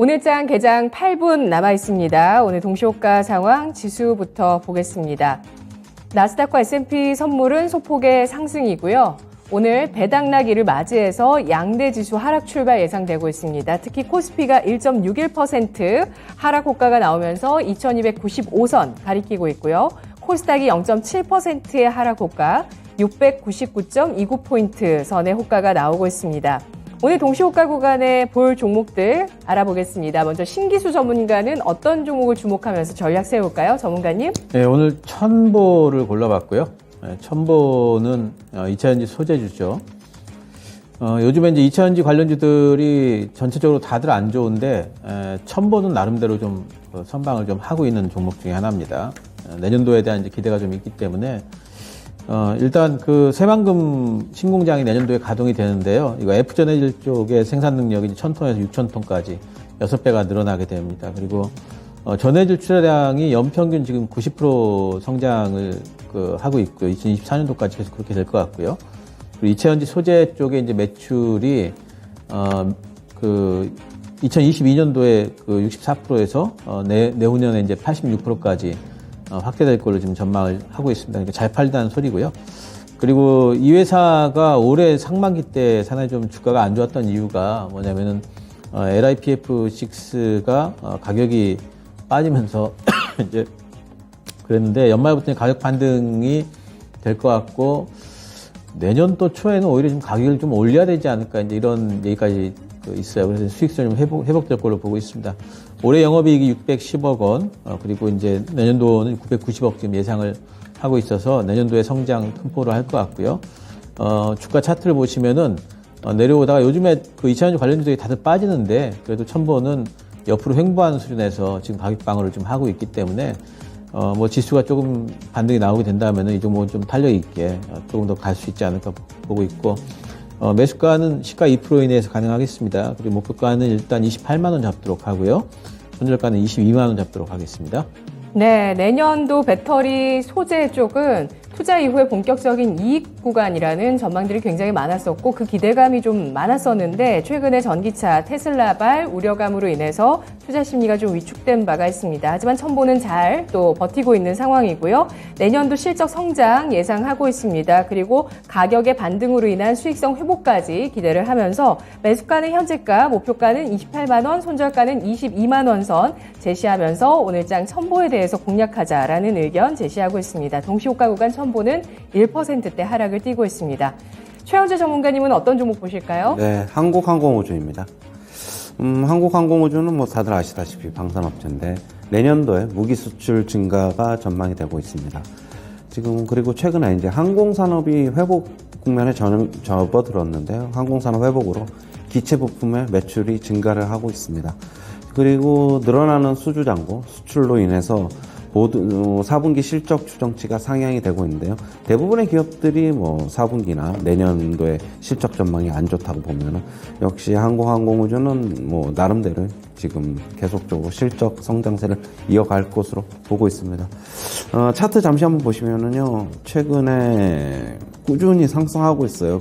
오늘장 개장 8분 남아 있습니다. 오늘 동시호가 상황 지수부터 보겠습니다. 나스닥과 S&P 선물은 소폭의 상승이고요. 오늘 배당락일을 맞이해서 양대 지수 하락 출발 예상되고 있습니다. 특히 코스피가 1.61% 하락 호가가 나오면서 2295선 가리키고 있고요. 코스닥이 0.7%의 하락 호가 699.29포인트 선의 호가가 나오고 있습니다. 오늘 동시호가 구간에 볼 종목들 알아보겠습니다. 먼저 신기수 전문가는 어떤 종목을 주목하면서 전략 세울까요? 전문가님? 네, 오늘 첨보를 골라봤고요. 첨보는 2차전지 소재주죠. 요즘에 이제 2차전지 관련주들이 전체적으로 다들 안 좋은데 첨보는 나름대로 좀 선방을 좀 하고 있는 종목 중에 하나입니다. 내년도에 대한 이제 기대가 좀 있기 때문에 일단 그 새만금 신공장이 내년도에 가동이 되는데요. 이거 F전해질 쪽의 생산 능력이 1000톤에서 6000톤까지 6배가 늘어나게 됩니다. 그리고 전해질 출하량이 연평균 지금 90% 성장을 하고 있고요. 2024년도까지 계속 그렇게 될 것 같고요. 그리고 이차전지 소재 쪽에 이제 매출이 2022년도에 64%에서 내후년에 이제 86%까지 확대될 걸로 지금 전망을 하고 있습니다. 그러니까 잘 팔리다는 소리고요. 그리고 이 회사가 올해 상반기 때 상당히 좀 주가가 안 좋았던 이유가 뭐냐면은 LIPF6가 가격이 빠지면서 이제 그랬는데 연말부터 가격 반등이 될 것 같고 내년도 초에는 오히려 좀 가격을 좀 올려야 되지 않을까 이제 이런 얘기까지 있어요. 그래서 수익성이 좀 회복될 걸로 보고 있습니다. 올해 영업이익이 610억 원, 그리고 이제 내년도는 990억 지금 예상을 하고 있어서 내년도에 성장 큰 포로 할 것 같고요. 주가 차트를 보시면은 내려오다가 요즘에 그 2차전지 관련주들이 다들 빠지는데 그래도 첨보는 옆으로 횡보하는 수준에서 지금 가격 방어를 좀 하고 있기 때문에 뭐 지수가 조금 반등이 나오게 된다면은 이 종목은 좀 탄력 있게 조금 더 갈 수 있지 않을까 보고 있고. 매수가는 시가 2% 이내에서 가능하겠습니다. 그리고 목표가는 일단 28만 원 잡도록 하고요. 손절가는 22만 원 잡도록 하겠습니다. 네, 내년도 배터리 소재 쪽은 투자 이후에 본격적인 이익 구간이라는 전망들이 굉장히 많았었고 그 기대감이 좀 많았었는데 최근에 전기차 테슬라발 우려감으로 인해서 투자 심리가 좀 위축된 바가 있습니다. 하지만 첨보는 잘 또 버티고 있는 상황이고요. 내년도 실적 성장 예상하고 있습니다. 그리고 가격의 반등으로 인한 수익성 회복까지 기대를 하면서 매수가는 현재가, 목표가는 28만 원, 손절가는 22만 원 선 제시하면서 오늘장 첨보에 대해서 공략하자라는 의견 제시하고 있습니다. 동시호가 구간 첨보는 1%대 하락을 띠고 있습니다. 최현재 전문가님은 어떤 종목 보실까요? 네, 한국항공우주입니다. 한국항공우주는 뭐 다들 아시다시피 방산업체인데 내년도에 무기 수출 증가가 전망이 되고 있습니다. 지금 그리고 최근에 이제 항공산업이 회복 국면에 접어들었는데요. 항공산업 회복으로 기체 부품의 매출이 증가를 하고 있습니다. 그리고 늘어나는 수주잔고 수출로 인해서 4분기 실적 추정치가 상향이 되고 있는데요. 대부분의 기업들이 뭐 4분기나 내년도에 실적 전망이 안 좋다고 보면은 역시 한국항공우주는 뭐 나름대로 지금 계속적으로 실적 성장세를 이어갈 것으로 보고 있습니다. 차트 잠시 한번 보시면은요. 최근에 꾸준히 상승하고 있어요.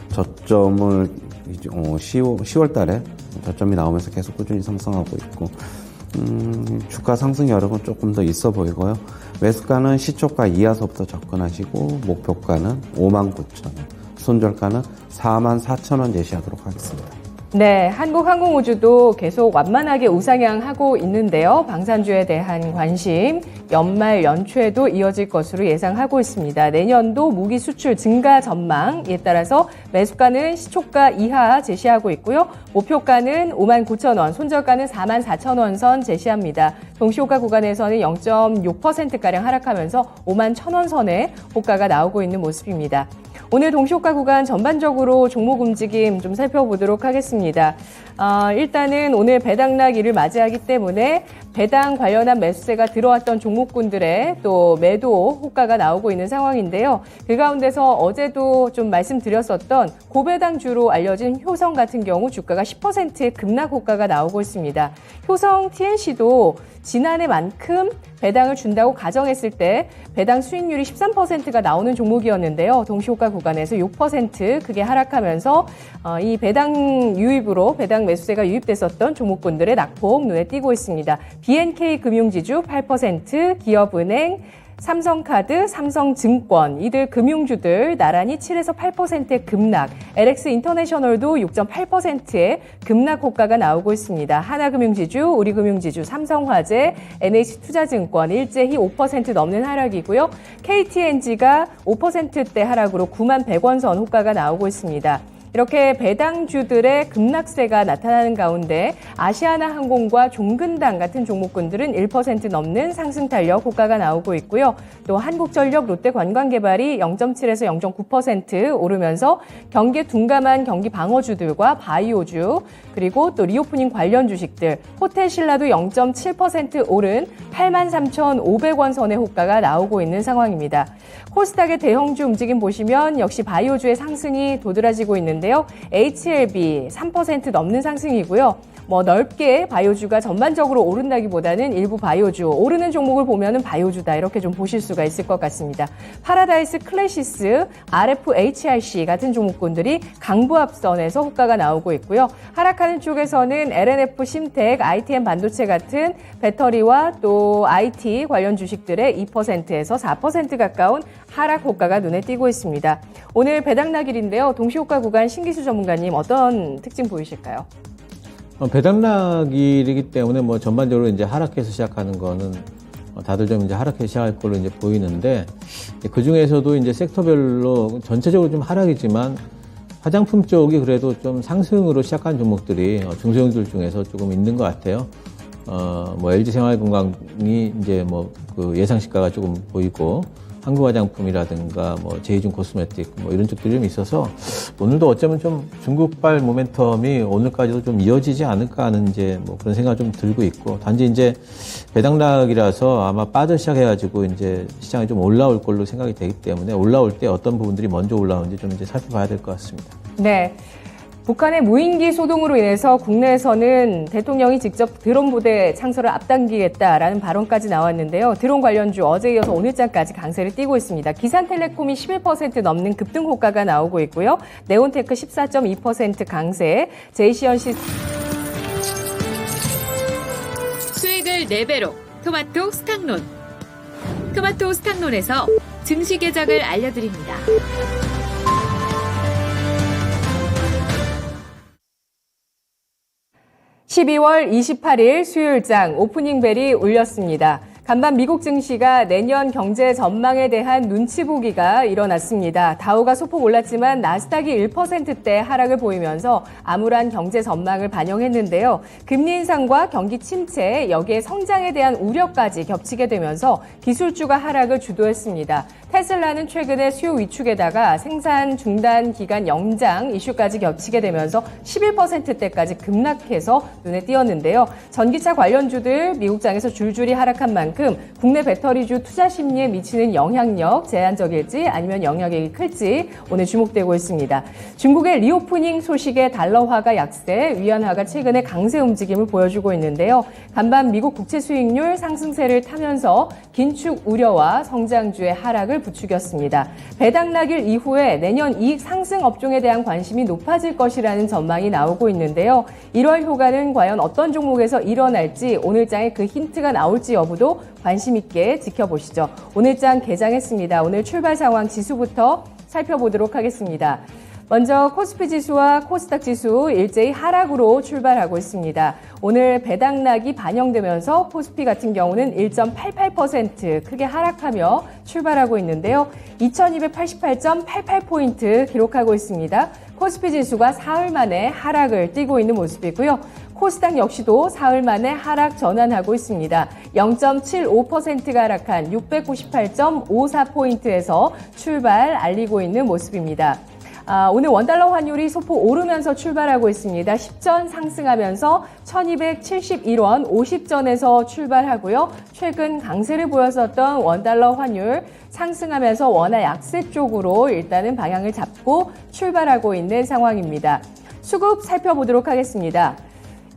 저점을 10월 달에 저점이 나오면서 계속 꾸준히 상승하고 있고 주가 상승 여력은 조금 더 있어 보이고요. 매수가는 시초가 이하서부터 접근하시고 목표가는 59,000원, 손절가는 44,000원 제시하도록 하겠습니다. 네, 한국항공우주도 계속 완만하게 우상향하고 있는데요. 방산주에 대한 관심 연말 연초에도 이어질 것으로 예상하고 있습니다. 내년도 무기 수출 증가 전망에 따라서 매수가는 시초가 이하 제시하고 있고요. 목표가는 59,000원, 손절가는 44,000원 선 제시합니다. 동시호가 구간에서는 0.6%가량 하락하면서 51,000원 선에 호가가 나오고 있는 모습입니다. 오늘 동시호가 구간 전반적으로 종목 움직임 좀 살펴보도록 하겠습니다. 일단은 오늘 배당락일을 맞이하기 때문에 배당 관련한 매수세가 들어왔던 종목군들의 또 매도 호가가 나오고 있는 상황인데요. 그 가운데서 어제도 좀 말씀드렸었던 고배당주로 알려진 효성 같은 경우 주가가 10%의 급락 호가가 나오고 있습니다. 효성 TNC도 지난해만큼 배당을 준다고 가정했을 때 배당 수익률이 13%가 나오는 종목이었는데요. 동시호가 구간에서 6% 크게 하락하면서 이 배당 유입으로 배당 매수세가 유입됐었던 종목군들의 낙폭 눈에 띄고 있습니다. BNK 금융지주 8%, 기업은행, 삼성카드, 삼성증권 이들 금융주들 나란히 7에서 8%의 급락, LX 인터내셔널도 6.8%의 급락 호가가 나오고 있습니다. 하나금융지주, 우리금융지주, 삼성화재, NH투자증권 일제히 5% 넘는 하락이고요. KTNG가 5%대 하락으로 9만 100원 선 호가가 나오고 있습니다. 이렇게 배당주들의 급락세가 나타나는 가운데 아시아나항공과 종근당 같은 종목군들은 1% 넘는 상승 탄력 호가가 나오고 있고요. 또 한국전력, 롯데관광개발이 0.7에서 0.9% 오르면서 경기에 둔감한 경기 방어주들과 바이오주 그리고 또 리오프닝 관련 주식들 호텔신라도 0.7% 오른 83,500원 선의 호가가 나오고 있는 상황입니다. 코스닥의 대형주 움직임 보시면 역시 바이오주의 상승이 도드라지고 있는데요. HLB 3% 넘는 상승이고요. 넓게 바이오주가 전반적으로 오른다기보다는 일부 바이오주, 오르는 종목을 보면은 바이오주다 이렇게 좀 보실 수가 있을 것 같습니다. 파라다이스 클래시스, RFHRC 같은 종목군들이 강보합선에서 호가가 나오고 있고요. 하락하는 쪽에서는 LNF, 심텍, ITM 반도체 같은 배터리와 또 IT 관련 주식들의 2%에서 4% 가까운 하락 호가가 눈에 띄고 있습니다. 오늘 배당락일인데요. 동시호가 구간 신기수 전문가님 어떤 특징 보이실까요? 배당락일이기 때문에 전반적으로 이제 하락해서 시작하는 거는 다들 좀 이제 하락해 시작할 걸로 이제 보이는데 그 중에서도 이제 sektor별로 전체적으로 좀 하락이지만 화장품 쪽이 그래도 좀 상승으로 시작한 종목들이 중소형들 중에서 조금 있는 것 같아요. LG생활건강이 이제 그 예상시가가 조금 보이고 한국화장품이라든가 제이준 코스메틱 이런 쪽들이 좀 있어서 오늘도 어쩌면 좀 중국발 모멘텀이 오늘까지도 좀 이어지지 않을까 하는 이제 그런 생각이 좀 들고 있고 단지 이제 배당락이라서 아마 빠져 시작해가지고 이제 시장이 좀 올라올 걸로 생각이 되기 때문에 올라올 때 어떤 부분들이 먼저 올라오는지 좀 이제 살펴봐야 될 것 같습니다. 네. 북한의 무인기 소동으로 인해서 국내에서는 대통령이 직접 드론 부대 창설을 앞당기겠다라는 발언까지 나왔는데요. 드론 관련주 어제 이어서 오늘장까지 강세를 띠고 있습니다. 기산텔레콤이 11% 넘는 급등 호가가 나오고 있고요. 네온테크 14.2% 강세, JC언시 수익을 4배로 토마토 스탁론. 토마토 스탁론에서 증시 계작을 알려드립니다. 12월 28일 수요일장 오프닝벨이 울렸습니다. 간밤 미국 증시가 내년 경제 전망에 대한 눈치 보기가 일어났습니다. 다우가 소폭 올랐지만 나스닥이 1%대 하락을 보이면서 암울한 경제 전망을 반영했는데요. 금리 인상과 경기 침체, 여기에 성장에 대한 우려까지 겹치게 되면서 기술주가 하락을 주도했습니다. 테슬라는 최근에 수요 위축에다가 생산 중단 기간 연장 이슈까지 겹치게 되면서 11%대까지 급락해서 눈에 띄었는데요. 전기차 관련주들 미국장에서 줄줄이 하락한 만큼 국내 배터리주 투자 심리에 미치는 영향력 제한적일지 아니면 영향력이 클지 오늘 주목되고 있습니다. 중국의 리오프닝 소식에 달러화가 약세, 위안화가 최근에 강세 움직임을 보여주고 있는데요. 간밤 미국 국채 수익률 상승세를 타면서 긴축 우려와 성장주의 하락을 부추겼습니다. 배당락일 이후에 내년 이익 상승 업종에 대한 관심이 높아질 것이라는 전망이 나오고 있는데요. 1월 효과는 과연 어떤 종목에서 일어날지 오늘장에 그 힌트가 나올지 여부도 관심 있게 지켜보시죠. 오늘장 개장했습니다. 오늘 출발 상황 지수부터 살펴보도록 하겠습니다. 먼저 코스피 지수와 코스닥 지수 일제히 하락으로 출발하고 있습니다. 오늘 배당락이 반영되면서 코스피 같은 경우는 1.88% 크게 하락하며 출발하고 있는데요. 2288.88포인트 기록하고 있습니다. 코스피 지수가 사흘 만에 하락을 띠고 있는 모습이고요. 코스닥 역시도 사흘 만에 하락 전환하고 있습니다. 0.75%가 하락한 698.54포인트에서 출발 알리고 있는 모습입니다. 오늘 원달러 환율이 소폭 오르면서 출발하고 있습니다. 10전 상승하면서 1271원 50전에서 출발하고요. 최근 강세를 보였었던 원달러 환율 상승하면서 원화 약세 쪽으로 일단은 방향을 잡고 출발하고 있는 상황입니다. 수급 살펴보도록 하겠습니다.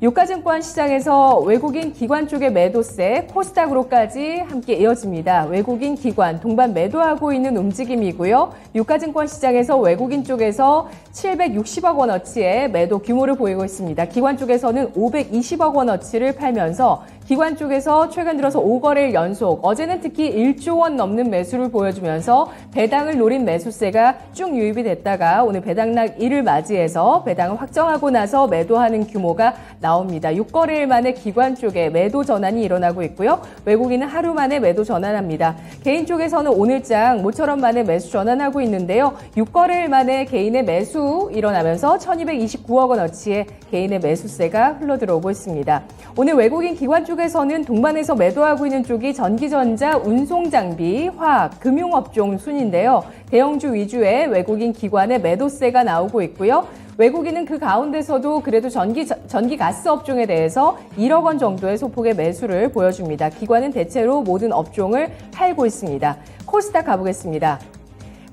유가증권 시장에서 외국인 기관 쪽의 매도세, 코스닥으로까지 함께 이어집니다. 외국인 기관 동반 매도하고 있는 움직임이고요. 유가증권 시장에서 외국인 쪽에서 760억 원어치의 매도 규모를 보이고 있습니다. 기관 쪽에서는 520억 원어치를 팔면서 기관 쪽에서 최근 들어서 5거래일 연속, 어제는 특히 1조 원 넘는 매수를 보여주면서 배당을 노린 매수세가 쭉 유입이 됐다가 오늘 배당락일을 맞이해서 배당을 확정하고 나서 매도하는 규모가 나옵니다. 6거래일 만에 기관 쪽에 매도 전환이 일어나고 있고요. 외국인은 하루 만에 매도 전환합니다. 개인 쪽에서는 오늘장 모처럼 만에 매수 전환하고 있는데요. 6거래일 만에 개인의 매수 일어나면서 1229억 원어치의 개인의 매수세가 흘러들어오고 있습니다. 오늘 외국인 기관 쪽에서는 동반해서 매도하고 있는 쪽이 전기전자, 운송장비, 화학, 금융업종 순인데요. 대형주 위주의 외국인 기관의 매도세가 나오고 있고요. 외국인은 그 가운데서도 그래도 전기 가스 업종에 대해서 1억 원 정도의 소폭의 매수를 보여줍니다. 기관은 대체로 모든 업종을 팔고 있습니다. 코스닥 가보겠습니다.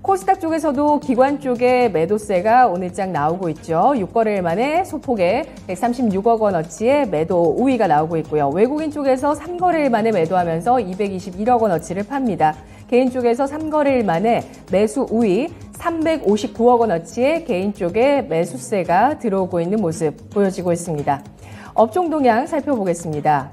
코스닥 쪽에서도 기관 쪽의 매도세가 오늘장 나오고 있죠. 6거래일 만에 소폭의 136억 원어치의 매도 우위가 나오고 있고요. 외국인 쪽에서 3거래일 만에 매도하면서 221억 원어치를 팝니다. 개인 쪽에서 3거래일 만에 매수 우위 359억 원어치의 개인 쪽에 매수세가 들어오고 있는 모습 보여지고 있습니다. 업종 동향 살펴보겠습니다.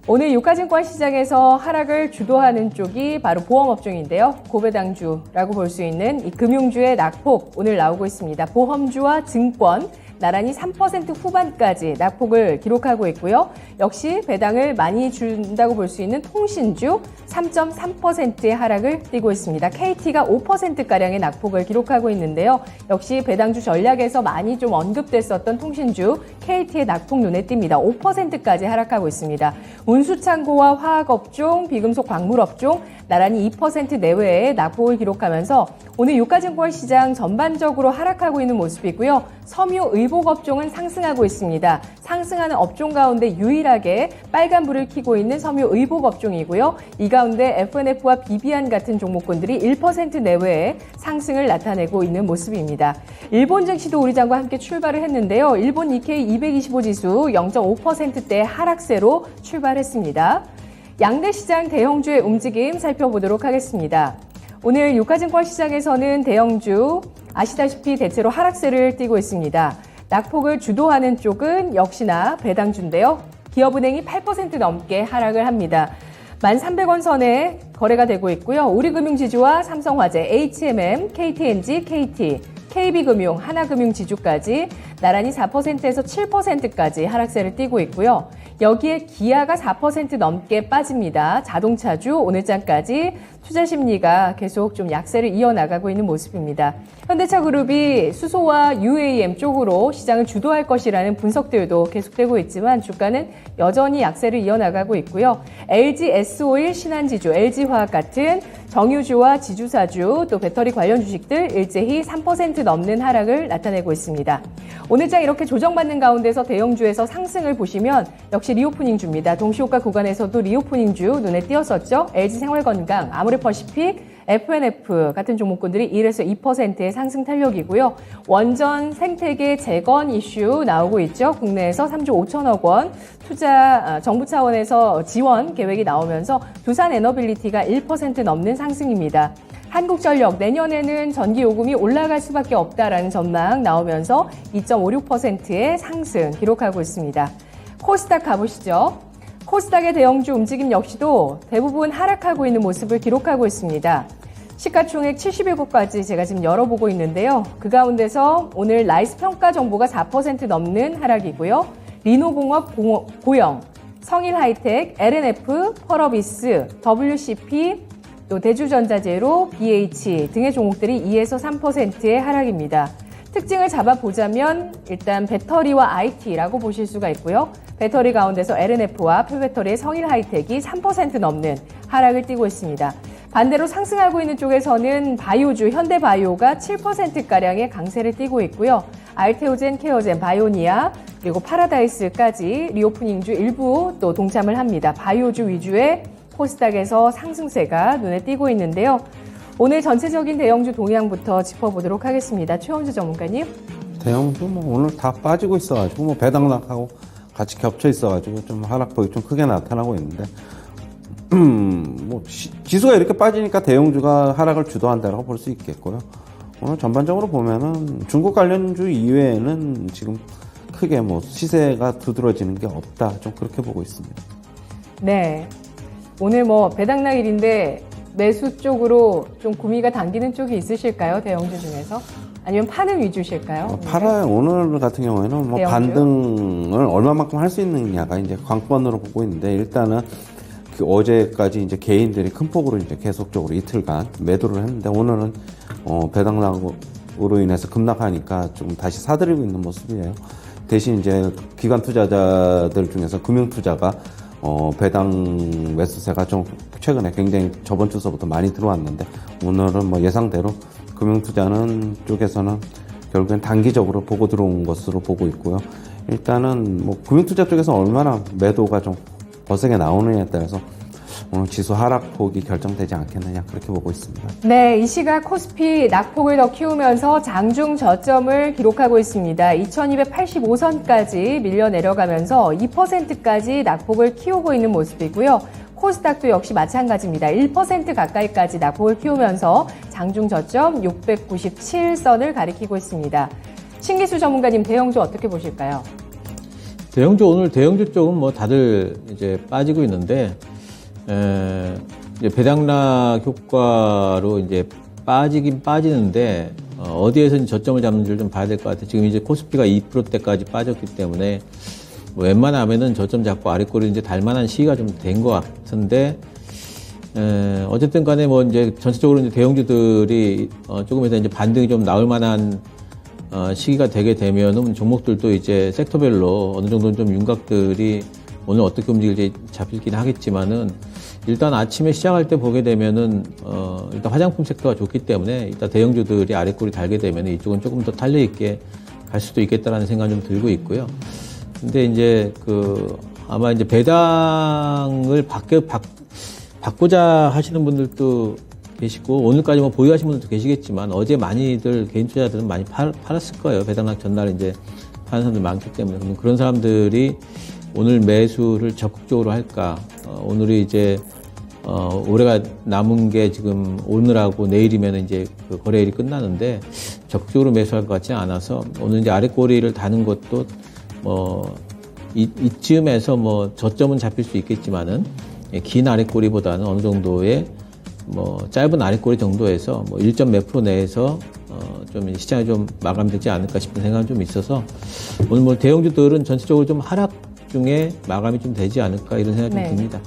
오늘 유가증권 시장에서 하락을 주도하는 쪽이 바로 보험업종인데요. 고배당주라고 볼 수 있는 이 금융주의 낙폭 오늘 나오고 있습니다. 보험주와 증권 나란히 3% 후반까지 낙폭을 기록하고 있고요. 역시 배당을 많이 준다고 볼 수 있는 통신주 3.3%의 하락을 띠고 있습니다. KT가 5%가량의 낙폭을 기록하고 있는데요. 역시 배당주 전략에서 많이 좀 언급됐었던 통신주 KT의 낙폭 눈에 띕니다. 5%까지 하락하고 있습니다. 운수창고와 화학업종, 비금속 광물업종 나란히 2% 내외의 낙폭을 기록하면서 오늘 유가증권 시장 전반적으로 하락하고 있는 모습이고요. 섬유 의복업종은 상승하고 있습니다. 상승하는 업종 가운데 유일하게 빨간불을 켜고 있는 섬유 의복업종이고요. 이 가운데 FNF와 비비안 같은 종목군들이 1% 내외의 상승을 나타내고 있는 모습입니다. 일본 증시도 우리 장과 함께 출발을 했는데요. 일본 니케이 225 지수 0.5%대 하락세로 출발했습니다. 양대 시장 대형주의 움직임 살펴보도록 하겠습니다. 오늘 유가증권 시장에서는 대형주 아시다시피 대체로 하락세를 띠고 있습니다. 낙폭을 주도하는 쪽은 역시나 배당주인데요. 기업은행이 8% 넘게 하락을 합니다. 1,300원 선에 거래가 되고 있고요. 우리금융지주와 삼성화재, HMM, KTNG, KT, KB금융, 하나금융지주까지 나란히 4%에서 7%까지 하락세를 띠고 있고요. 여기에 기아가 4% 넘게 빠집니다. 자동차주 오늘장까지 투자 심리가 계속 좀 약세를 이어나가고 있는 모습입니다. 현대차그룹이 수소와 UAM 쪽으로 시장을 주도할 것이라는 분석들도 계속되고 있지만 주가는 여전히 약세를 이어나가고 있고요. LG S-오일, 신한지주, LG화학 같은 정유주와 지주사주 또 배터리 관련 주식들 일제히 3% 넘는 하락을 나타내고 있습니다. 오늘장 이렇게 조정받는 가운데서 대형주에서 상승을 보시면 역시 리오프닝주입니다. 동시호가 구간에서도 리오프닝주 눈에 띄었었죠. LG생활건강, 아모레퍼시픽, FNF 같은 종목군들이 1에서 2%의 상승 탄력이고요. 원전 생태계 재건 이슈 나오고 있죠. 국내에서 3조 5천억 원 투자 정부 차원에서 지원 계획이 나오면서 두산에너빌리티가 1% 넘는 상승입니다. 한국전력 내년에는 전기요금이 올라갈 수밖에 없다라는 전망 나오면서 2.56%의 상승 기록하고 있습니다. 코스닥 가보시죠. 코스닥의 대형주 움직임 역시도 대부분 하락하고 있는 모습을 기록하고 있습니다. 시가총액 71곳까지 제가 지금 열어보고 있는데요. 그 가운데서 오늘 라이스 평가 정보가 4% 넘는 하락이고요. 리노공업 고영, 성일하이텍, LNF, 펄어비스, WCP, 또 대주전자재로, BH 등의 종목들이 2에서 3%의 하락입니다. 특징을 잡아보자면 일단 배터리와 IT라고 보실 수가 있고요. 배터리 가운데서 LNF와 폐배터리의 성일하이텍이 3% 넘는 하락을 띠고 있습니다. 반대로 상승하고 있는 쪽에서는 바이오주 현대바이오가 7%가량의 강세를 띠고 있고요. 알테오젠, 케어젠, 바이오니아, 그리고 파라다이스까지 리오프닝주 일부 또 동참을 합니다. 바이오주 위주의 코스닥에서 상승세가 눈에 띄고 있는데요. 오늘 전체적인 대형주 동향부터 짚어보도록 하겠습니다. 최원주 전문가님. 대형주 뭐 오늘 다 빠지고 있어가지고 뭐 배당락하고 같이 겹쳐 있어가지고 좀 하락폭이 좀 크게 나타나고 있는데 뭐 지수가 이렇게 빠지니까 대형주가 하락을 주도한다라고 볼 수 있겠고요. 오늘 전반적으로 보면은 중국 관련주 이외에는 지금 크게 뭐 시세가 두드러지는 게 없다, 좀 그렇게 보고 있습니다. 네. 오늘 뭐 배당락일인데 매수 쪽으로 좀 구미가 당기는 쪽이 있으실까요? 대형주 중에서? 아니면 파는 위주실까요? 오늘 같은 경우에는 뭐 대형주? 반등을 얼마만큼 할 수 있느냐가 이제 관건으로 보고 있는데, 일단은 그 어제까지 이제 개인들이 큰 폭으로 이제 계속적으로 이틀간 매도를 했는데, 오늘은 배당락으로 인해서 급락하니까 좀 다시 사들이고 있는 모습이에요. 대신 이제 기관 투자자들 중에서 금융 투자가 배당 매수세가 좀 최근에 굉장히 저번 주서부터 많이 들어왔는데, 오늘은 뭐 예상대로 금융투자는 쪽에서는 결국엔 단기적으로 보고 들어온 것으로 보고 있고요. 일단은 뭐 금융투자 쪽에서 얼마나 매도가 좀 거세게 나오느냐에 따라서 오늘 지수 하락폭이 결정되지 않겠느냐, 그렇게 보고 있습니다. 네, 이 시각 코스피 낙폭을 더 키우면서 장중 저점을 기록하고 있습니다. 2285선까지 밀려 내려가면서 2%까지 낙폭을 키우고 있는 모습이고요. 코스닥도 역시 마찬가지입니다. 1% 가까이까지 낙폭을 키우면서 장중 저점 697선을 가리키고 있습니다. 신기수 전문가님, 대형주 어떻게 보실까요? 대형주, 오늘 대형주 쪽은 뭐 다들 이제 빠지고 있는데, 이제 배당락 효과로 이제 빠지긴 빠지는데, 어디에서 저점을 잡는지를 좀 봐야 될 것 같아요. 지금 이제 코스피가 2%대까지 빠졌기 때문에, 뭐 웬만하면은 저점 잡고 아래꼬리 이제 달만한 시기가 좀 된 것 같은데, 어쨌든 간에 뭐 이제 전체적으로 이제 대형주들이 조금 이따 이제 반등이 좀 나올 만한 시기가 되게 되면은 종목들도 이제 섹터별로 어느 정도는 좀 윤곽들이 오늘 어떻게 움직일지 잡히긴 하겠지만은, 일단 아침에 시작할 때 보게 되면은 일단 화장품 섹터가 좋기 때문에 이따 대형주들이 아래꼬리 달게 되면 이쪽은 조금 더 탄력 있게 갈 수도 있겠다라는 생각이 좀 들고 있고요. 근데 이제 아마 이제 배당을 받고자 하시는 분들도 계시고, 오늘까지 뭐 보유하신 분들도 계시겠지만, 어제 많이들 개인 투자자들은 많이 팔았을 거예요. 배당락 전날 이제 파는 사람들 많기 때문에. 그럼 그런 사람들이 오늘 매수를 적극적으로 할까? 오늘이 이제 올해가 남은 게 지금 오늘하고 내일이면 이제 그 거래일이 끝나는데, 적극적으로 매수할 것 같지 않아서 오늘 이제 아래꼬리를 다는 것도 이쯤에서 뭐 저점은 잡힐 수 있겠지만은, 긴 아래꼬리보다는 어느 정도의 짧은 아래꼬리 정도에서 1점 몇 프로 내에서 좀 시장이 좀 마감되지 않을까 싶은 생각은 좀 있어서, 오늘 뭐 대형주들은 전체적으로 좀 하락 중에 마감이 좀 되지 않을까, 이런 생각이 좀 듭니다.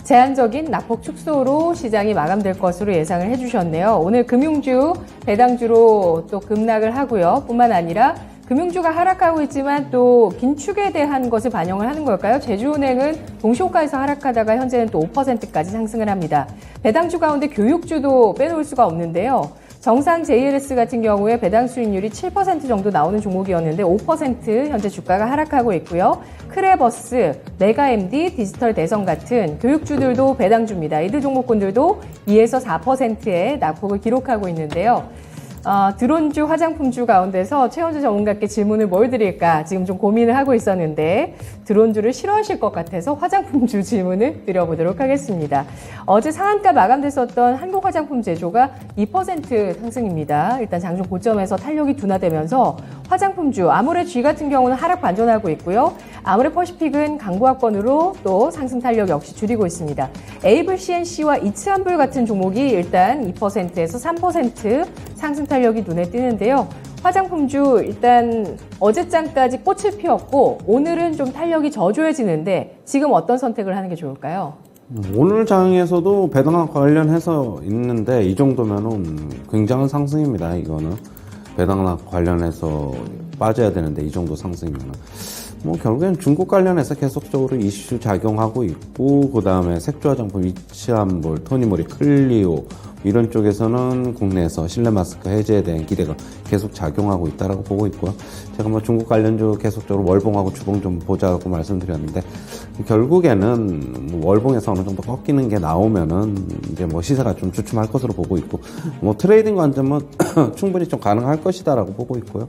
제한적인 낙폭 축소로 시장이 마감될 것으로 예상을 해주셨네요. 오늘 금융주, 배당주로 또 급락을 하고요. 뿐만 아니라 금융주가 하락하고 있지만 또 긴축에 대한 것을 반영을 하는 걸까요? 제주은행은 동시호가에서 하락하다가 현재는 또 5%까지 상승을 합니다. 배당주 가운데 교육주도 빼놓을 수가 없는데요. 정상 JLS 같은 경우에 배당 수익률이 7% 정도 나오는 종목이었는데 5% 현재 주가가 하락하고 있고요. 크레버스, 메가MD, 디지털 대성 같은 교육주들도 배당주입니다. 이들 종목군들도 2에서 4%의 낙폭을 기록하고 있는데요. 드론주, 화장품주 가운데서 최원주 전문가께 질문을 뭘 드릴까 지금 좀 고민을 하고 있었는데, 드론주를 싫어하실 것 같아서 화장품주 질문을 드려보도록 하겠습니다. 어제 상한가 마감됐었던 한국화장품제조가 2% 상승입니다. 일단 장중 고점에서 탄력이 둔화되면서 화장품주, 아모레 같은 경우는 하락 반전하고 있고요. 아모레 퍼시픽은 강보합권으로 또 상승 탄력 역시 줄이고 있습니다. 에이블 CNC와 이츠한불 같은 종목이 일단 2%에서 3% 상승 탄력이 눈에 띄는데요. 화장품주 일단 어제장까지 꽃을 피웠고 오늘은 좀 탄력이 저조해지는데 지금 어떤 선택을 하는 게 좋을까요? 오늘 장에서도 배당락 관련해서 있는데, 이 정도면은 굉장한 상승입니다. 이거는 배당락 관련해서 빠져야 되는데 이 정도 상승이면은 뭐 결국엔 중국 관련해서 계속적으로 이슈 작용하고 있고, 그 다음에 색조 화장품 이치한볼, 토니모리, 클리오 이런 쪽에서는 국내에서 실내 마스크 해제에 대한 기대가 계속 작용하고 있다라고 보고 있고요. 제가 뭐 중국 관련주 계속적으로 월봉하고 주봉 좀 보자고 말씀드렸는데, 결국에는 뭐 월봉에서 어느 정도 꺾이는 게 나오면은 이제 뭐 시세가 좀 주춤할 것으로 보고 있고, 뭐 트레이딩 관점은 충분히 좀 가능할 것이다라고 보고 있고요.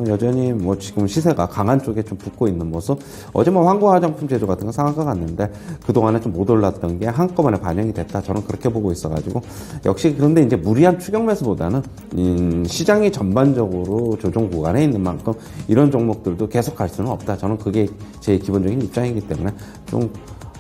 여전히 뭐 지금 시세가 강한 쪽에 좀 붙고 있는 모습. 어제 뭐 황금 화장품 제조 같은 거 상한가 갔는데 그동안에 좀 못 올랐던 게 한꺼번에 반영이 됐다. 저는 그렇게 보고 있어가지고, 역시 그런데 이제 무리한 추격 매수보다는 시장이 전반적으로 조정 구간에 있는 만큼 이런 종목들도 계속 갈 수는 없다. 저는 그게 제 기본적인 입장이기 때문에 좀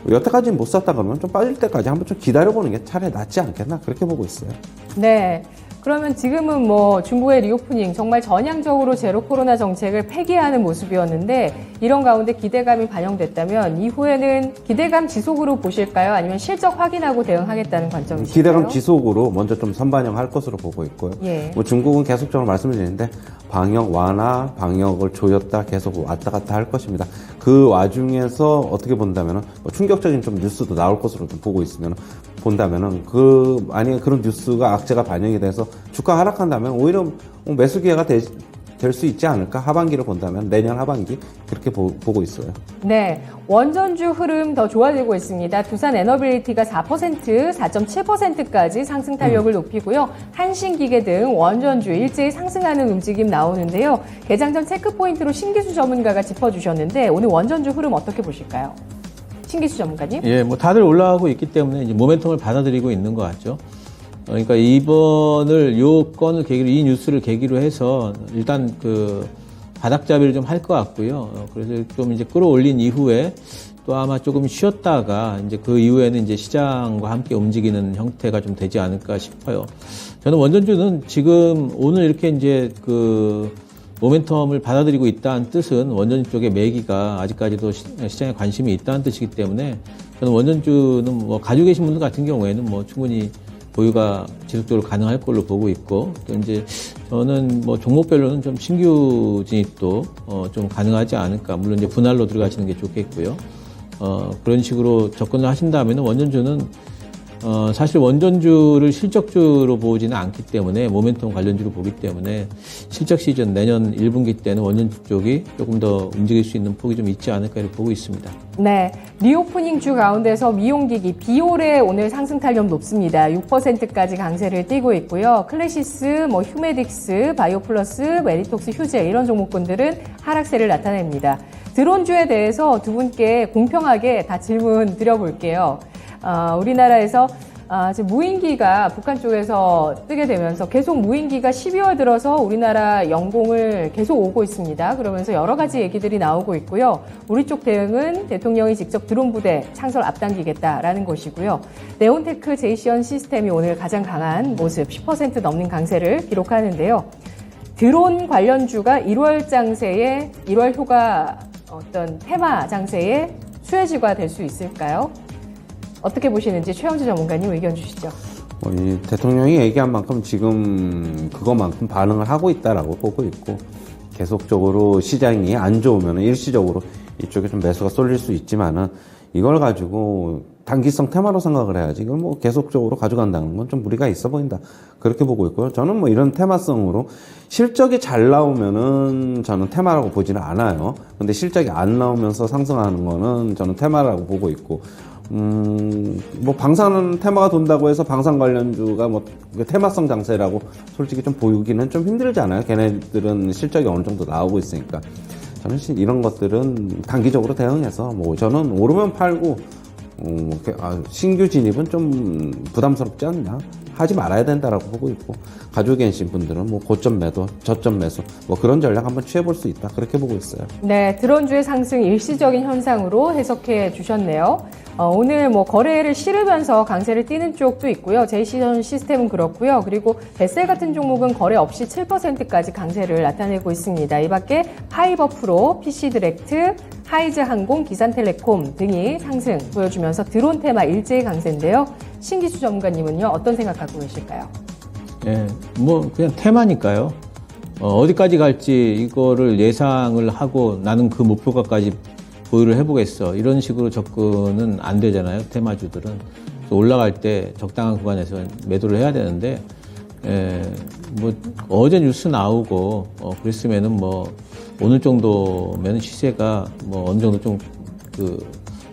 여태까지 못 샀다 그러면 좀 빠질 때까지 한번 좀 기다려보는 게 차라리 낫지 않겠나, 그렇게 보고 있어요. 네. 그러면 지금은 뭐 중국의 리오프닝 정말 전향적으로 제로 코로나 정책을 폐기하는 모습이었는데, 이런 가운데 기대감이 반영됐다면 이후에는 기대감 지속으로 보실까요? 아니면 실적 확인하고 대응하겠다는 관점이실까요? 기대감 지속으로 먼저 좀 선반영할 것으로 보고 있고요. 예. 뭐 중국은 계속적으로 말씀을 드리는데 방역 완화, 방역을 조였다 계속 왔다 갔다 할 것입니다. 그 와중에서 어떻게 본다면은 뭐 충격적인 좀 뉴스도 나올 것으로 좀 보고 있으면 본다면은 만약에 그런 뉴스가 악재가 반영이 돼서 주가 하락한다면 오히려 매수 기회가 될 수 있지 않을까? 하반기를 본다면 내년 하반기 그렇게 보고 있어요. 네, 원전주 흐름 더 좋아지고 있습니다. 두산 에너빌리티가 4%, 4.7%까지 상승 탄력을 높이고요. 한신기계 등 원전주 일제히 상승하는 움직임 나오는데요. 개장 전 체크 포인트로 신기수 전문가가 짚어주셨는데, 오늘 원전주 흐름 어떻게 보실까요? 신기수 전문가님? 예, 뭐 다들 올라가고 있기 때문에 이제 모멘텀을 받아들이고 있는 것 같죠. 그러니까 요 건을 계기로, 이 뉴스를 계기로 해서 일단 그 바닥잡이를 좀 할 것 같고요. 그래서 좀 이제 끌어올린 이후에 또 아마 조금 쉬었다가 이제 그 이후에는 이제 시장과 함께 움직이는 형태가 좀 되지 않을까 싶어요. 저는 원전주는 지금 오늘 이렇게 이제 그 모멘텀을 받아들이고 있다는 뜻은 원전 쪽의 매기가 아직까지도 시장에 관심이 있다는 뜻이기 때문에, 저는 원전주는 뭐 가지고 계신 분들 같은 경우에는 뭐 충분히 보유가 지속적으로 가능할 걸로 보고 있고, 또 이제 저는 뭐 종목별로는 좀 신규 진입도 좀 가능하지 않을까. 물론 이제 분할로 들어가시는 게 좋겠고요. 그런 식으로 접근을 하신다면 원전주는 사실 원전주를 실적주로 보지는 않기 때문에, 모멘텀 관련주로 보기 때문에 실적 시즌 내년 1분기 때는 원전주 쪽이 조금 더 움직일 수 있는 폭이 좀 있지 않을까 이렇게 보고 있습니다. 네, 리오프닝 주 가운데서 미용기기 비올의 오늘 상승 탄력 높습니다. 6%까지 강세를 띄고 있고요. 클래시스, 뭐 휴메딕스, 바이오플러스, 메리톡스, 휴젤 이런 종목군들은 하락세를 나타냅니다. 드론주에 대해서 두 분께 공평하게 다 질문 드려볼게요. 우리나라에서 지금 무인기가 북한 쪽에서 뜨게 되면서 계속 무인기가 12월 들어서 우리나라 영공을 계속 오고 있습니다. 그러면서 여러 가지 얘기들이 나오고 있고요. 우리 쪽 대응은 대통령이 직접 드론 부대 창설 앞당기겠다라는 것이고요. 네온테크 제이시언 시스템이 오늘 가장 강한 모습, 10% 넘는 강세를 기록하는데요. 드론 관련주가 1월 장세에, 1월 효과 어떤 테마 장세의 수혜주가 될 수 있을까요? 어떻게 보시는지 최영주 전문가님 의견 주시죠. 이 대통령이 얘기한 만큼 지금 그것만큼 반응을 하고 있다라고 보고 있고, 계속적으로 시장이 안 좋으면 일시적으로 이쪽에 좀 매수가 쏠릴 수 있지만은 이걸 가지고 단기성 테마로 생각을 해야지 이걸 뭐 계속적으로 가져간다는 건 좀 무리가 있어 보인다, 그렇게 보고 있고요. 저는 뭐 이런 테마성으로 실적이 잘 나오면은 저는 테마라고 보지는 않아요. 근데 실적이 안 나오면서 상승하는 거는 저는 테마라고 보고 있고, 뭐 방산 테마가 돈다고 해서 방산 관련주가 뭐 테마성 장세라고 솔직히 좀 보기는 좀 힘들잖아요. 걔네들은 실적이 어느 정도 나오고 있으니까. 저는 이런 것들은 단기적으로 대응해서 뭐 저는 오르면 팔고, 신규 진입은 좀 부담스럽지 않나? 하지 말아야 된다라고 보고 있고, 가지고 계신 분들은 뭐 고점 매도, 저점 매수, 뭐 그런 전략 한번 취해볼 수 있다, 그렇게 보고 있어요. 네, 드론주의 상승 일시적인 현상으로 해석해 주셨네요. 오늘 뭐 거래를 실으면서 강세를 띄는 쪽도 있고요. 제이시언 시스템은 그렇고요. 그리고 뱃셀 같은 종목은 거래 없이 7%까지 강세를 나타내고 있습니다. 이 밖에 파이버프로, PC디렉트, 하이즈항공, 기산텔레콤 등이 상승 보여주면서 드론 테마 일제히 강세인데요. 신기수 전문가님은요, 어떤 생각 갖고 계실까요? 예, 뭐 그냥 테마니까요. 어디까지 갈지 이거를 예상을 하고 나는 그 목표가까지 보유를 해보겠어. 이런 식으로 접근은 안 되잖아요. 테마주들은. 그래서 올라갈 때 적당한 구간에서 매도를 해야 되는데, 뭐, 어제 뉴스 나오고, 그랬으면은 뭐, 오늘 정도면 시세가 뭐 어느 정도 좀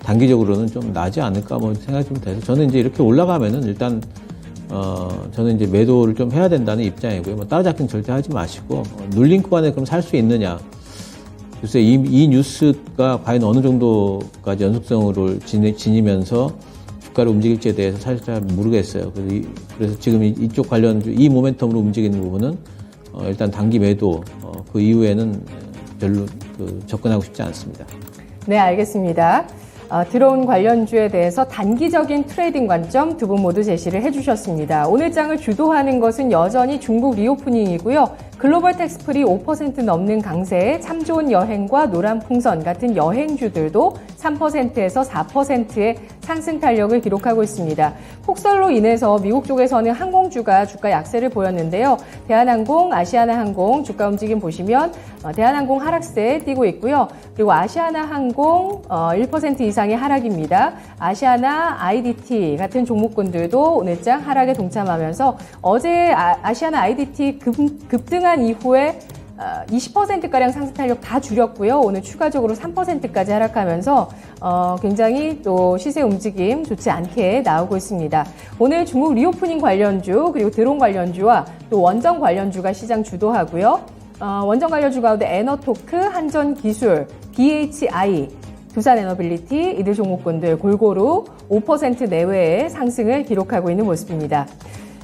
단기적으로는 좀 나지 않을까 뭐 생각이 좀 돼서 저는 이제 이렇게 올라가면은 일단 저는 이제 매도를 좀 해야 된다는 입장이고요. 뭐 따라잡기는 절대 하지 마시고 눌린 구간에 그럼 살 수 있느냐? 글쎄 이 뉴스가 과연 어느 정도까지 연속성으로 지니면서 주가를 움직일지에 대해서 사실 잘 모르겠어요. 그래서 지금 이쪽 관련주 이 모멘텀으로 움직이는 부분은 일단 단기 매도 그 이후에는 별로 접근하고 싶지 않습니다. 네, 알겠습니다. 들어온 관련주에 대해서 단기적인 트레이딩 관점 두 분 모두 제시를 해주셨습니다. 오늘 장을 주도하는 것은 여전히 중국 리오프닝이고요. 글로벌 텍스프리 5% 넘는 강세에 참 좋은 여행과 노란 풍선 같은 여행주들도 3%에서 4%의 상승 탄력을 기록하고 있습니다. 폭설로 인해서 미국 쪽에서는 항공주가 주가 약세를 보였는데요. 대한항공, 아시아나항공 주가 움직임 보시면 대한항공 하락세에 뛰고 있고요. 그리고 아시아나항공 1% 이상의 하락입니다. 아시아나, IDT 같은 종목군들도 오늘장 하락에 동참하면서 어제 아시아나 IDT 급등한 이후에 20%가량 상승 탄력 다 줄였고요. 오늘 추가적으로 3%까지 하락하면서 굉장히 또 시세 움직임 좋지 않게 나오고 있습니다. 오늘 중국 리오프닝 관련주 그리고 드론 관련주와 또 원전 관련주가 시장 주도하고요. 원전 관련주 가운데 에너토크, 한전기술, BHI, 두산에너빌리티 이들 종목군들 골고루 5% 내외의 상승을 기록하고 있는 모습입니다.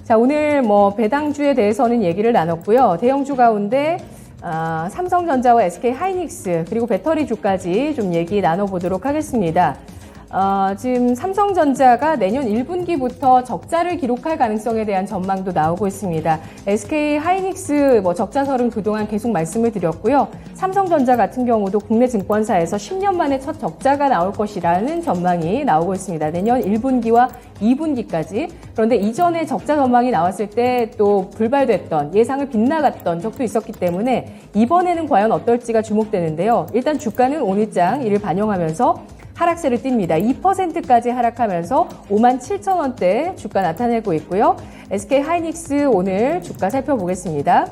자, 오늘 뭐 배당주에 대해서는 얘기를 나눴고요. 대형주 가운데 삼성전자와 SK하이닉스 그리고 배터리주까지 좀 얘기 나눠보도록 하겠습니다. 지금 삼성전자가 내년 1분기부터 적자를 기록할 가능성에 대한 전망도 나오고 있습니다. SK하이닉스 적자설은 그동안 계속 말씀을 드렸고요. 삼성전자 같은 경우도 국내 증권사에서 10년 만에 첫 적자가 나올 것이라는 전망이 나오고 있습니다. 내년 1분기와 2분기까지. 그런데 이전에 적자 전망이 나왔을 때 또 불발됐던 예상을 빗나갔던 적도 있었기 때문에 이번에는 과연 어떨지가 주목되는데요. 일단 주가는 오늘장 이를 반영하면서 하락세를 띱니다. 2%까지 하락하면서 57,000원대 주가 나타내고 있고요. SK하이닉스 오늘 주가 살펴보겠습니다.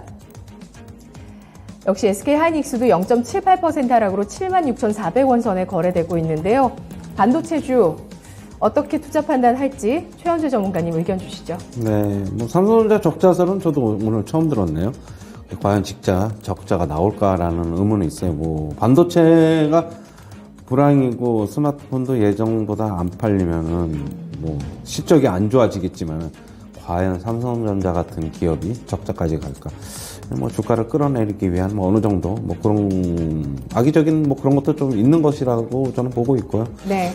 역시 SK하이닉스도 0.78% 하락으로 76,400원 선에 거래되고 있는데요. 반도체주 어떻게 투자 판단할지 최현재 전문가님 의견 주시죠. 네, 뭐 삼성전자 적자설은 저도 오늘 처음 들었네요. 과연 진짜 적자가 나올까라는 의문이 있어요. 뭐 반도체가 불황이고 스마트폰도 예정보다 안 팔리면은 뭐 실적이 안 좋아지겠지만 과연 삼성전자 같은 기업이 적자까지 갈까? 뭐 주가를 끌어내리기 위한 뭐 어느 정도 뭐 그런 악의적인 뭐 그런 것도 좀 있는 것이라고 저는 보고 있고요. 네.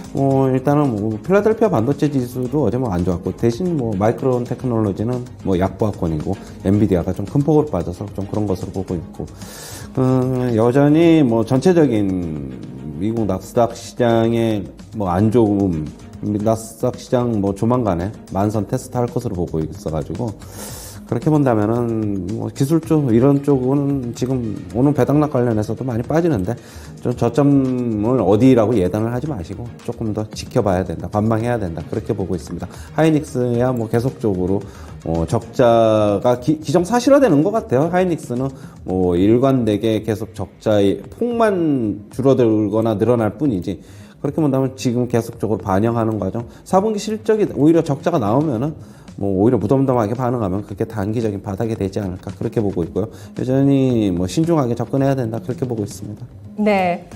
일단은 뭐 필라델피아 반도체 지수도 어제 뭐 안 좋았고 대신 뭐 마이크론 테크놀로지는 뭐 약보합권이고 엔비디아가 좀 큰 폭으로 빠져서 좀 그런 것으로 보고 있고 여전히 뭐 전체적인 미국 나스닥 시장의 뭐 안 좋음, 나스닥 시장 뭐 조만간에 만선 테스트 할 것으로 보고 있어가지고 그렇게 본다면은 뭐 기술 쪽 이런 쪽은 지금 오늘 배당락 관련해서도 많이 빠지는데 좀 저점을 어디라고 예단을 하지 마시고 조금 더 지켜봐야 된다, 관망해야 된다 그렇게 보고 있습니다. 하이닉스야 뭐 계속적으로 적자가 기정사실화되는 것 같아요. 하이닉스는 뭐 일관되게 계속 적자의 폭만 줄어들거나 늘어날 뿐이지 그렇게 본다면 지금 계속적으로 반영하는 과정 4분기 실적이 오히려 적자가 나오면은 뭐 오히려 무덤덤하게 반응하면 그게 단기적인 바닥이 되지 않을까 그렇게 보고 있고요. 여전히 뭐 신중하게 접근해야 된다 그렇게 보고 있습니다. 네.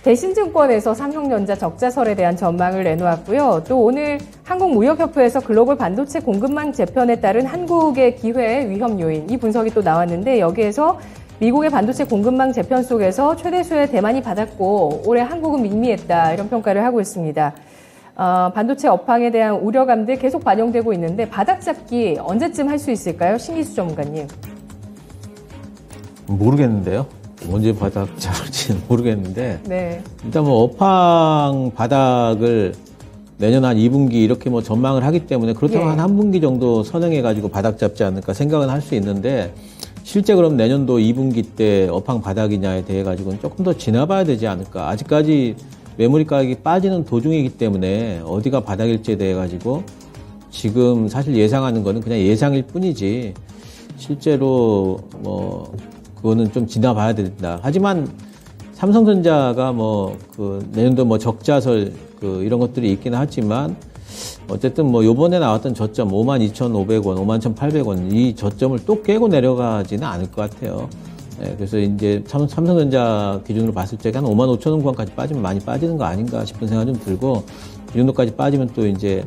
대신증권에서 삼성전자 적자설에 대한 전망을 내놓았고요. 또 오늘 한국무역협회에서 글로벌 반도체 공급망 재편에 따른 한국의 기회 위험 요인 이 분석이 또 나왔는데 여기에서 미국의 반도체 공급망 재편 속에서 최대수의 대만이 받았고 올해 한국은 미미했다 이런 평가를 하고 있습니다. 반도체 업황에 대한 우려감들 계속 반영되고 있는데 바닥 잡기 언제쯤 할 수 있을까요? 신기수 전문가님. 모르겠는데요. 언제 바닥 잡을지는 모르겠는데 네. 일단 뭐 업황 바닥을 내년 한 2분기 이렇게 뭐 전망을 하기 때문에 그렇다고 예. 한 1분기 정도 선행해 가지고 바닥 잡지 않을까 생각은 할 수 있는데 실제 그럼 내년도 2분기 때 업황 바닥이냐에 대해 가지고는 조금 더 지나봐야 되지 않을까. 아직까지 메모리 가격이 빠지는 도중이기 때문에 어디가 바닥일지에 대해 가지고 지금 사실 예상하는 거는 그냥 예상일 뿐이지 실제로 뭐 그거는 좀 지나봐야 된다. 하지만 삼성전자가 뭐 그 내년도 뭐 적자설 그 이런 것들이 있기는 하지만 어쨌든 뭐 요번에 나왔던 저점 52,500원, 51,800원 이 저점을 또 깨고 내려가지는 않을 것 같아요. 네, 그래서 이제 삼성전자 기준으로 봤을 때 한 55,000원 구간까지 빠지면 많이 빠지는 거 아닌가 싶은 생각이 좀 들고 이 정도까지 빠지면 또 이제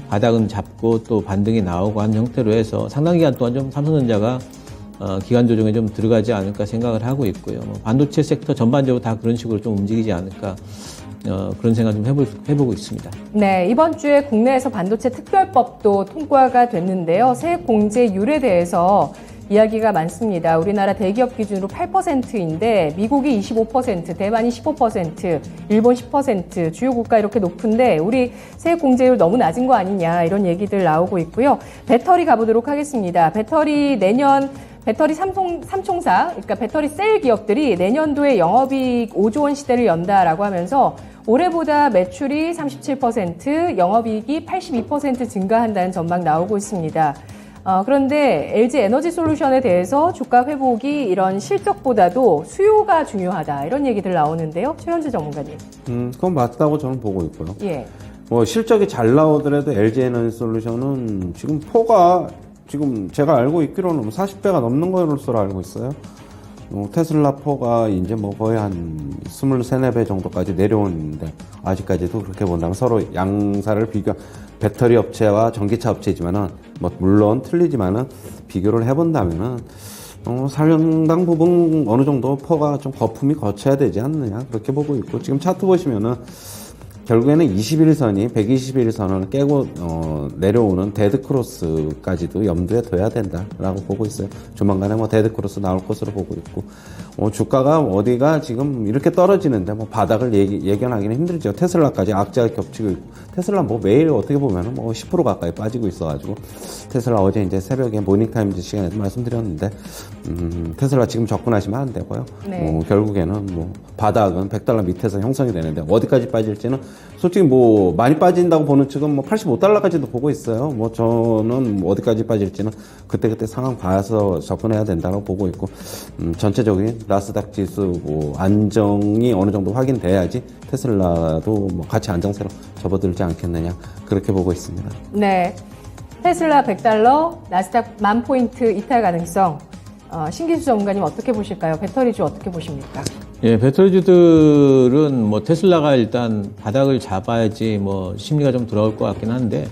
바닥은 잡고 또 반등이 나오고 한 형태로 해서 상당 기간 동안 좀 삼성전자가 기간 조정에 좀 들어가지 않을까 생각을 하고 있고요. 뭐 반도체 섹터 전반적으로 다 그런 식으로 좀 움직이지 않을까 그런 생각 좀 해보고 있습니다. 네, 이번 주에 국내에서 반도체 특별법도 통과가 됐는데요. 세액 공제율에 대해서 이야기가 많습니다. 우리나라 대기업 기준으로 8%인데 미국이 25%, 대만이 15%, 일본 10%, 주요 국가 이렇게 높은데 우리 세액 공제율 너무 낮은 거 아니냐 이런 얘기들 나오고 있고요. 배터리 가보도록 하겠습니다. 배터리 삼총사, 그러니까 배터리 셀 기업들이 내년도에 영업이익 5조 원 시대를 연다라고 하면서 올해보다 매출이 37%, 영업이익이 82% 증가한다는 전망 나오고 있습니다. 그런데 LG 에너지 솔루션에 대해서 주가 회복이 이런 실적보다도 수요가 중요하다 이런 얘기들 나오는데요. 최현주 전문가님. 그건 맞다고 저는 보고 있고요. 예. 뭐 실적이 잘 나오더라도 LG 에너지 솔루션은 지금 포가 지금 제가 알고 있기로는 40배가 넘는 것으로 알고 있어요. 테슬라 포가 이제 뭐 거의 한 23, 4배 정도까지 내려오는데 아직까지도 그렇게 본다면 서로 양사를 배터리 업체와 전기차 업체지만은 뭐 물론 틀리지만은 비교를 해본다면은 상당 부분 어느 정도 포가 좀 거품이 거쳐야 되지 않느냐 그렇게 보고 있고 지금 차트 보시면은 결국에는 21선이 121선을 깨고 내려오는 데드크로스까지도 염두에 둬야 된다라고 보고 있어요. 조만간에 뭐 데드크로스 나올 것으로 보고 있고 주가가 어디가 지금 이렇게 떨어지는데 뭐 바닥을 예견하기는 힘들죠. 테슬라까지 악재가 겹치고 있고 테슬라 뭐 매일 어떻게 보면은 뭐 10% 가까이 빠지고 있어가지고 테슬라 어제 이제 새벽에 모닝타임즈 시간에도 말씀드렸는데 테슬라 지금 접근하시면 안 되고요. 네. 결국에는 뭐 바닥은 $100 밑에서 형성이 되는데 어디까지 빠질지는 솔직히 뭐 많이 빠진다고 보는 측은 뭐 $85까지도 보고 있어요. 뭐 저는 뭐 어디까지 빠질지는 그때그때 상황 봐서 접근해야 된다고 보고 있고 전체적인 나스닥 지수 뭐 안정이 어느 정도 확인돼야지 테슬라도 뭐 같이 안정세로 접어들지 않겠느냐 그렇게 보고 있습니다. 네. 테슬라 $100, 나스닥 10,000포인트 이탈 가능성. 신기수 전문가님 어떻게 보실까요? 배터리주 어떻게 보십니까? 예, 배터리주들은 뭐 테슬라가 일단 바닥을 잡아야지 뭐 심리가 좀 돌아올 것 같긴 한데,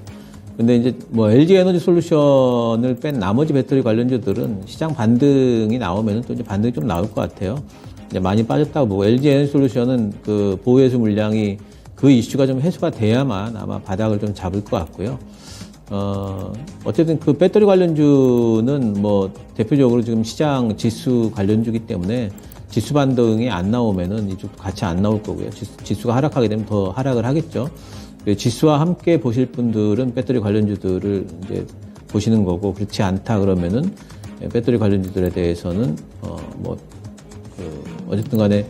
근데 이제 뭐 LG 에너지 솔루션을 뺀 나머지 배터리 관련주들은 시장 반등이 나오면은 또 이제 반등이 좀 나올 것 같아요. 이제 많이 빠졌다고 보고 LG 에너지 솔루션은 그 보호해수 물량이 그 이슈가 좀 해소가 돼야만 아마 바닥을 좀 잡을 것 같고요. 어쨌든 그 배터리 관련주는 뭐 대표적으로 지금 시장 지수 관련주기 때문에 지수 반등이 안 나오면은 이쪽도 같이 안 나올 거고요. 지수가 하락하게 되면 더 하락을 하겠죠. 지수와 함께 보실 분들은 배터리 관련주들을 이제 보시는 거고, 그렇지 않다 그러면은 배터리 관련주들에 대해서는 어쨌든 간에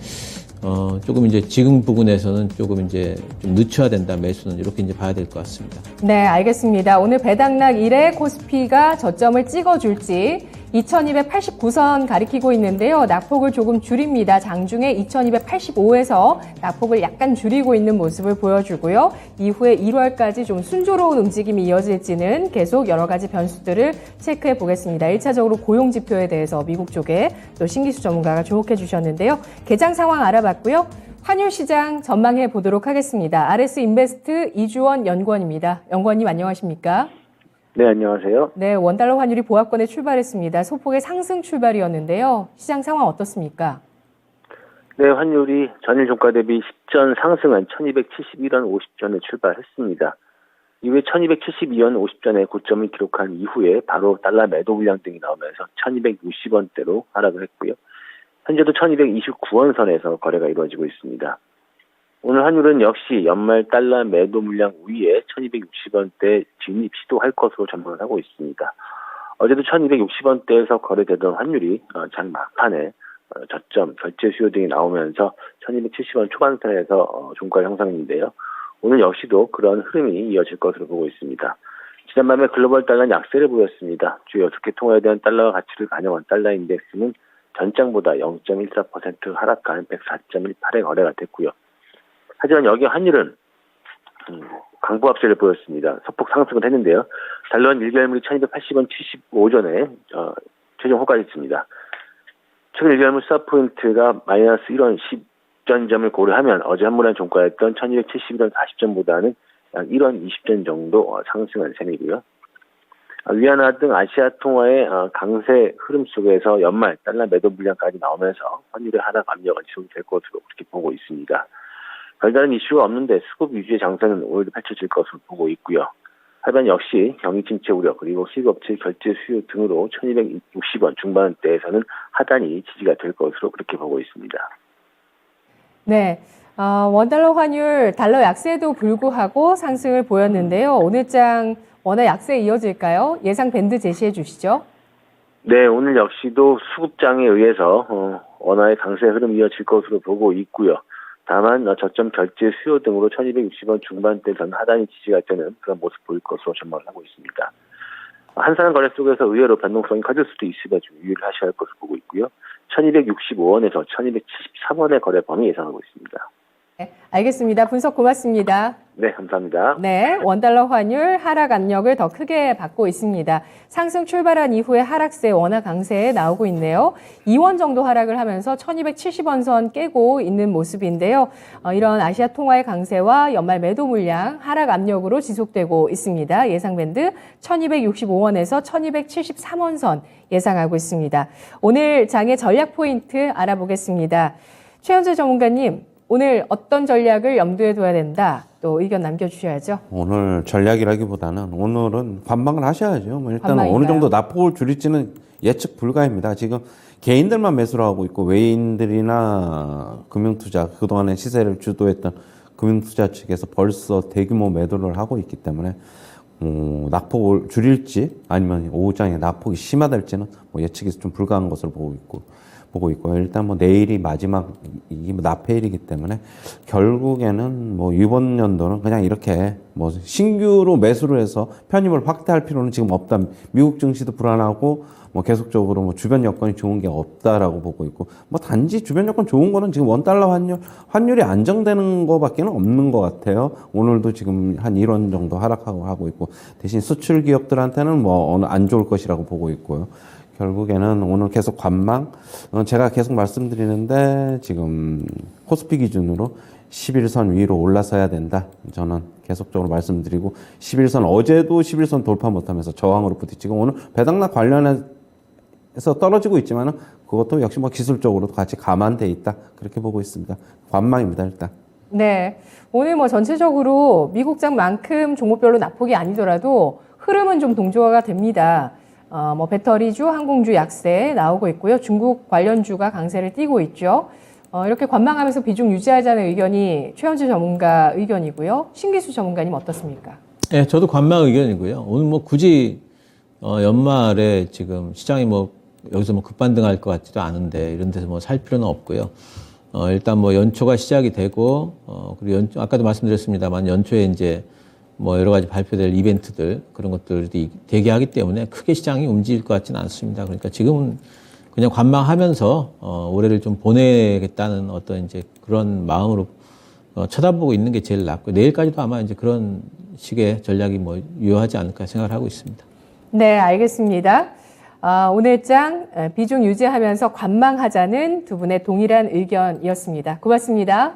조금 이제 지금 부분에서는 조금 이제 좀 늦춰야 된다, 매수는. 이렇게 이제 봐야 될 것 같습니다. 네, 알겠습니다. 오늘 배당락 1에 코스피가 저점을 찍어줄지 2289선 가리키고 있는데요. 낙폭을 조금 줄입니다. 장중에 2285에서 낙폭을 약간 줄이고 있는 모습을 보여주고요. 이후에 1월까지 좀 순조로운 움직임이 이어질지는 계속 여러 가지 변수들을 체크해 보겠습니다. 1차적으로 고용 지표에 대해서 미국 쪽에 또 신기수 전문가가 주목해 주셨는데요. 개장 상황 알아봤고요. 환율 시장 전망해 보도록 하겠습니다. RS 인베스트 이주원 연구원입니다. 연구원님 안녕하십니까? 네, 안녕하세요. 네, 원달러 환율이 보합권에 출발했습니다. 소폭의 상승 출발이었는데요. 시장 상황 어떻습니까? 네, 환율이 전일 종가 대비 10전 상승한 1271원 50전에 출발했습니다. 이후에 1272원 50전에 고점을 기록한 이후에 바로 달러 매도 물량 등이 나오면서 1260원대로 하락을 했고요. 현재도 1229원 선에서 거래가 이루어지고 있습니다. 오늘 환율은 역시 연말 달러 매도 물량 우위에 1260원대 진입 시도할 것으로 전망을 하고 있습니다. 어제도 1260원대에서 거래되던 환율이 장 막판에 저점, 결제 수요 등이 나오면서 1270원 초반선에서 종가 형성인데요. 오늘 역시도 그런 흐름이 이어질 것으로 보고 있습니다. 지난밤에 글로벌 달러는 약세를 보였습니다. 주요 6개 통화에 대한 달러 가치를 반영한 달러 인덱스는 전장보다 0.14% 하락한 104.18에 거래가 됐고요. 하지만 여기 환율은 강보 합세를 보였습니다. 소폭 상승을 했는데요. 달러는 1개월물이 1280원 75전에 최종 호가했습니다. 최근 1개월물 스왑포인트가 마이너스 1원 10전점을 고려하면 어제 한물한 종가였던 1271원 40전보다는 약 1원 20전 정도 상승한 셈이고요. 위안화 등 아시아 통화의 강세 흐름 속에서 연말 달러 매도 물량까지 나오면서 환율의 하락 압력은 지속될 것으로 그렇게 보고 있습니다. 별다른 이슈가 없는데 수급 위주의 장세는 오늘도 펼쳐질 것으로 보고 있고요. 하지만 역시 경기 침체 우려 그리고 수입업체 결제 수요 등으로 1260원 중반대에서는 하단이 지지가 될 것으로 그렇게 보고 있습니다. 네. 원달러 환율 달러 약세에도 불구하고 상승을 보였는데요. 오늘 장 원화 약세 이어질까요? 예상 밴드 제시해 주시죠. 네, 오늘 역시도 수급장에 의해서 원화의 강세 흐름 이어질 것으로 보고 있고요. 다만 저점 결제 수요 등으로 1260원 중반대에서는 하단이 지지가 되는 그런 모습 보일 것으로 전망을 하고 있습니다. 한산 거래 속에서 의외로 변동성이 커질 수도 있으며 좀 유의를 하셔야 할 것으로 보고 있고요. 1265원에서 1273원의 거래 범위 예상하고 있습니다. 네, 알겠습니다. 분석 고맙습니다. 네, 감사합니다. 네, 원달러 환율 하락 압력을 더 크게 받고 있습니다. 상승 출발한 이후에 하락세, 원화 강세에 나오고 있네요. 2원 정도 하락을 하면서 1270원 선 깨고 있는 모습인데요. 이런 아시아 통화의 강세와 연말 매도 물량 하락 압력으로 지속되고 있습니다. 예상 밴드 1265원에서 1273원 선 예상하고 있습니다. 오늘 장의 전략 포인트 알아보겠습니다. 최현재 전문가님, 오늘 어떤 전략을 염두에 둬야 된다? 또 의견 남겨주셔야죠. 오늘 전략이라기보다는 오늘은 관망을 하셔야죠. 뭐 일단 관망인가요? 어느 정도 납폭을 줄일지는 예측 불가입니다. 지금 개인들만 매수를 하고 있고 외인들이나 금융투자, 그동안에 시세를 주도했던 금융투자 측에서 벌써 대규모 매도를 하고 있기 때문에 낙폭을 줄일지 아니면 오후장에 낙폭이 심화될지는 뭐 예측이 좀 불가한 것으로 보고 있고요. 일단 뭐 내일이 마지막 이 납해일이기 때문에 결국에는 뭐 이번 연도는 그냥 이렇게 뭐 신규로 매수를 해서 편입을 확대할 필요는 지금 없다. 미국 증시도 불안하고 뭐 계속적으로 뭐 주변 여건이 좋은 게 없다라고 보고 있고, 뭐 단지 주변 여건 좋은 거는 지금 원달러 환율이 안정되는 거밖에는 없는 것 같아요. 오늘도 지금 한 1원 정도 하락하고 있고, 대신 수출 기업들한테는 뭐 어느 안 좋을 것이라고 보고 있고요. 결국에는 오늘 계속 관망, 제가 계속 말씀드리는데 지금 코스피 기준으로 11선 위로 올라서야 된다. 저는 계속적으로 말씀드리고, 11선 어제도 11선 돌파 못하면서 저항으로 부딪히고, 오늘 배당락 관련해서 떨어지고 있지만은 그것도 역시 뭐 기술적으로도 같이 감안돼 있다. 그렇게 보고 있습니다. 관망입니다, 일단. 네. 오늘 뭐 전체적으로 미국장만큼 종목별로 낙폭이 아니더라도 흐름은 좀 동조화가 됩니다. 뭐 배터리주, 항공주 약세 나오고 있고요. 중국 관련주가 강세를 띠고 있죠. 이렇게 관망하면서 비중 유지하자는 의견이 최현재 전문가 의견이고요. 신기수 전문가님 어떻습니까? 네, 저도 관망 의견이고요. 오늘 뭐 굳이 연말에 지금 시장이 뭐 여기서 뭐 급반등할 것 같지도 않은데 이런 데서 뭐 살 필요는 없고요. 일단 뭐 연초가 시작이 되고 그리고 아까도 말씀드렸습니다만 연초에 이제 뭐 여러 가지 발표될 이벤트들 그런 것들이 대기하기 때문에 크게 시장이 움직일 것 같지는 않습니다. 그러니까 지금은 그냥 관망하면서 올해를 좀 보내겠다는 어떤 이제 그런 마음으로 쳐다보고 있는 게 제일 낫고, 내일까지도 아마 이제 그런 식의 전략이 뭐 유효하지 않을까 생각을 하고 있습니다. 네, 알겠습니다. 오늘 장 비중 유지하면서 관망하자는 두 분의 동일한 의견이었습니다. 고맙습니다.